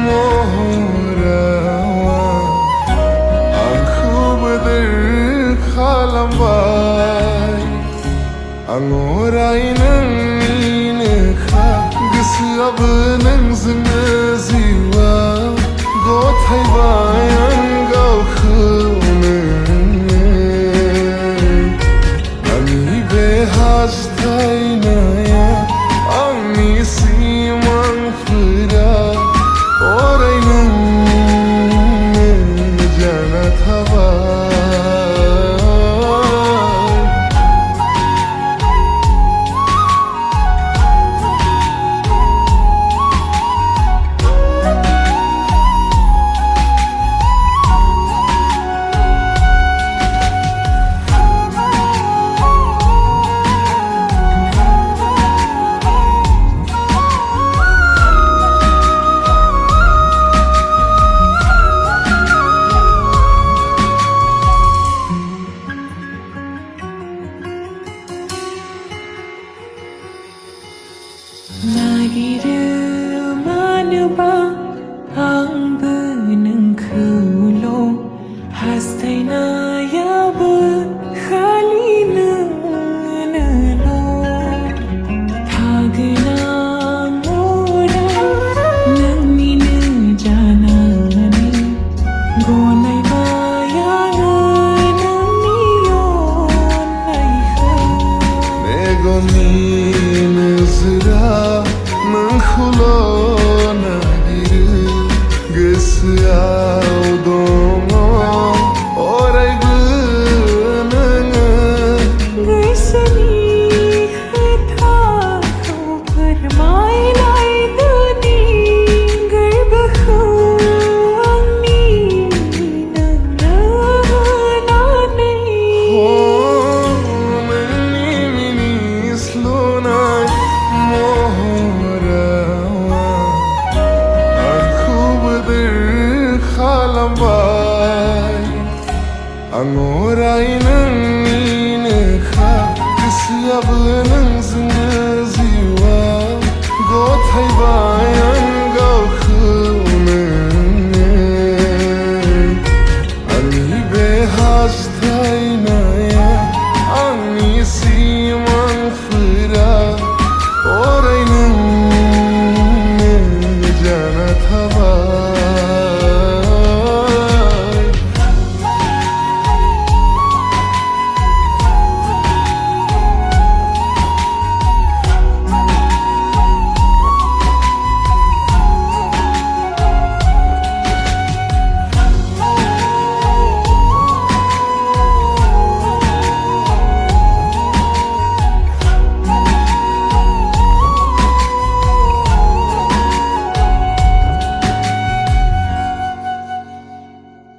महरावा आंखौ बोदोर खालामबाय आं अराय नोंनिनोखा गोसोआबो नोंजोंनो जिउआव गथायबाय आं गावखौनो आंनि बे हास्थायनाया आंनि सिमांफोरा अराय नोंनो जाना थाबाय नागिरो मानोबा आंबो नोंखौल' हास्थायनायाबो खालि नोंनोल' थागोन आं अराय नोंनिनो जानानै गनायबाय आङो नोंनि अननायखौ मेगननि नोजोरा नोंखौल' नागिरो गोसोआव दङ अरायबो नोङो गोसोनि खोथाखौ फोरमायलायदोनि गोरबोखौ आंनि नोंनो होनानै नोंनि मिनिस्लुनाय महरावा आंखौ बोदोर खालामबाय आं अराय नोंनिनोखा गोसोआबो नोंजोंनो जिउआव गथायबाय